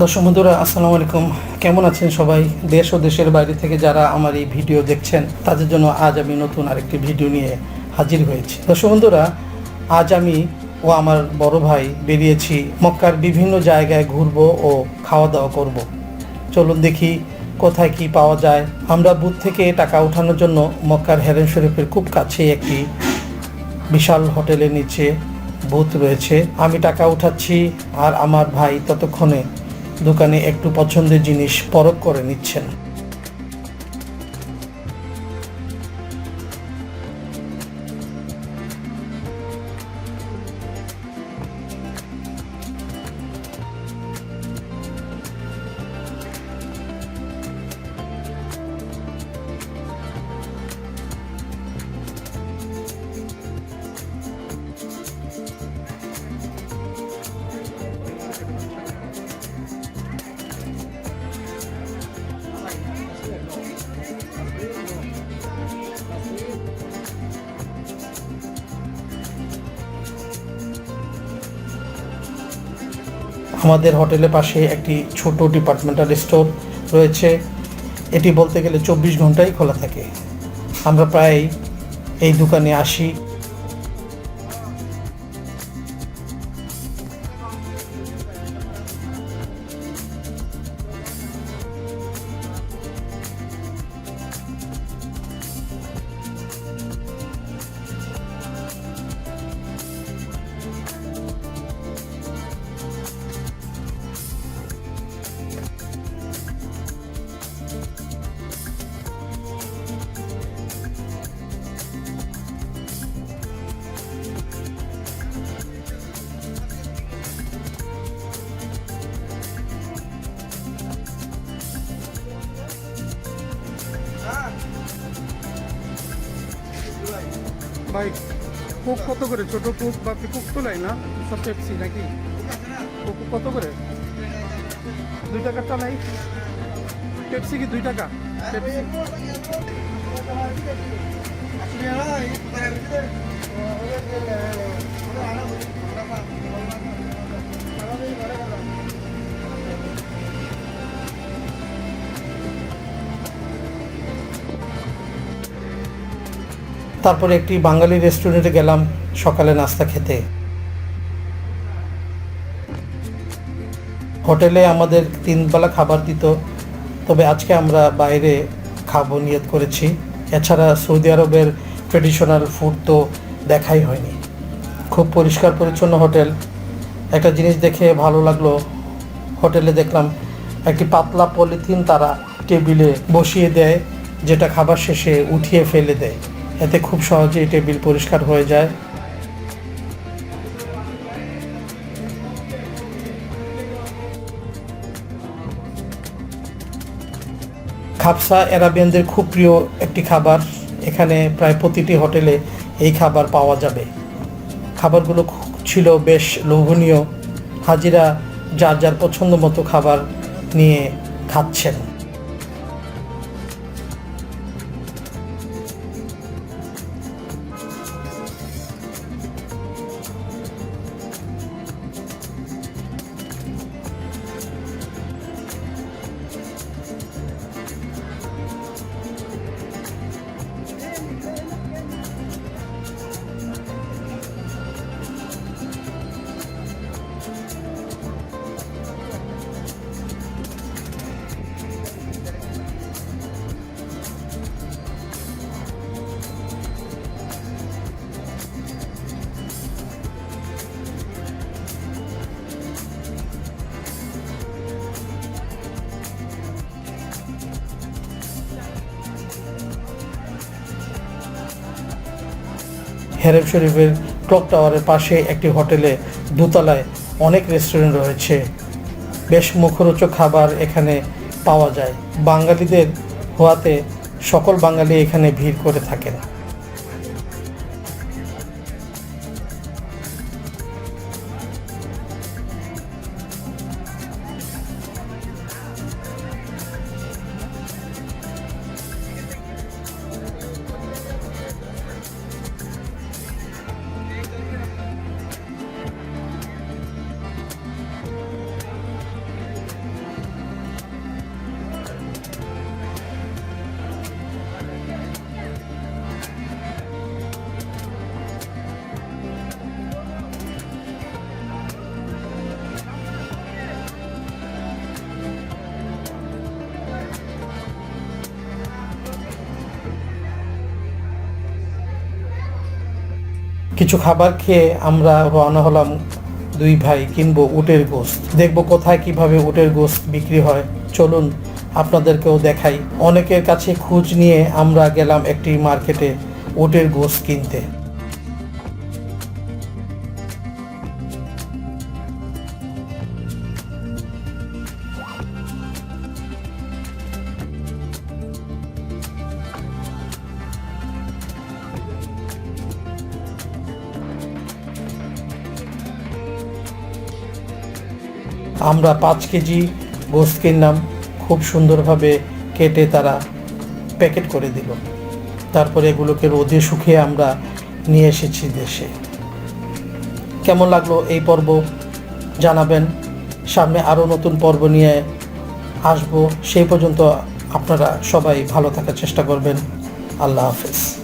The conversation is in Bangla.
দর্শক বন্ধুরা আসসালামু আলাইকুম, কেমন আছেন সবাই? দেশ ও দেশের বাইরে থেকে যারা আমার এই ভিডিও দেখছেন তাদের জন্য আজ আমি নতুন আরেকটি ভিডিও নিয়ে হাজির হয়েছি। দর্শক বন্ধুরা, আজ আমি ও আমার বড় ভাই বেরিয়েছি মক্কার বিভিন্ন জায়গায় ঘুরবো ও খাওয়া দাওয়া করব। চলুন দেখি কোথায় কি পাওয়া যায়। আমরা বুথ থেকে টাকা ওঠানোর জন্য মক্কার হেরেম শরীফের খুব কাছেই একটি বিশাল হোটেলের নিচে বুথ রয়েছে। আমি টাকা উঠাচ্ছি আর আমার ভাই ততক্ষণে দোকানে একটু পছন্দের জিনিস পরখ করে নিচ্ছেন। আমাদের হোটেলের পাশে একটি ছোট ডিপার্টমেন্টাল স্টোর রয়েছে। এটি বলতে গেলে 24 ঘন্টাই খোলা থাকে। আমরা প্রায় এই দোকানে আসি। ভাই কোক কত করে? ছোট কোক বা কোক তো নাই না, সব পেপসি নাকি? কোক কত করে? 2 টাকাটা নাই? পেপসি কি 2 টাকা? পেপসি তারপরে একটি বাঙালি রেস্টুরেন্টে গেলাম সকালে নাস্তা খেতে। হোটেলে আমাদের 3 বেলা খাবার দিত, তবে আজকে আমরা বাইরে খাবো নিয়ত করেছি। এছাড়া সৌদি আরবের ট্রেডিশনাল ফুড তো দেখাই হয়নি। খুব পরিষ্কার পরিচ্ছন্ন হোটেল। একটা জিনিস দেখে ভালো লাগলো, হোটেলে দেখলাম একটি পাতলা পলিথিন তারা টেবিলে বসিয়ে দেয়, যেটা খাবার শেষে উঠিয়ে ফেলে দেয়। এতে খুব সহজেই টেবিল পরিষ্কার হয়ে যায়। খাবসা আরাবিয়ানদের খুব প্রিয় একটি খাবার। এখানে প্রায় প্রতিটি হোটেলে এই খাবার পাওয়া যাবে। খাবারগুলো ছিল বেশ লোভনীয়। হাজিরা যার যার পছন্দ মতো খাবার নিয়ে খাচ্ছেন। হেরেম শরীফের ক্লক টাওয়ারের পাশে একটি হোটেলে দোতলায় অনেক রেস্টুরেন্ট রয়েছে। বেশ মুখরোচক খাবার এখানে পাওয়া যায়। বাঙালিদের হওয়াতে সকল বাঙালি এখানে ভিড় করে থাকেন। কিছু খাবার খেয়ে আমরা রওনা হলাম দুই ভাই কিনবো উটের গোশত। দেখব কোথায় কিভাবে উটের গোশত বিক্রি হয়। চলুন আপনাদেরকেও দেখাই। অনেকের কাছে খোঁজ নিয়ে আমরা গেলাম একটি মার্কেটে উটের গোশত কিনতে। আমরা 5 কেজি গোশত কিনলাম। খুব সুন্দরভাবে কেটে তারা প্যাকেট করে দিল। তারপরে এগুলোকে রোদে শুকিয়ে আমরা নিয়ে এসেছি দেশে। কেমন লাগলো এই পর্ব জানাবেন। সামনে আরও নতুন পর্ব নিয়ে আসবো। সেই পর্যন্ত আপনারা সবাই ভালো থাকার চেষ্টা করবেন। আল্লাহ হাফেজ।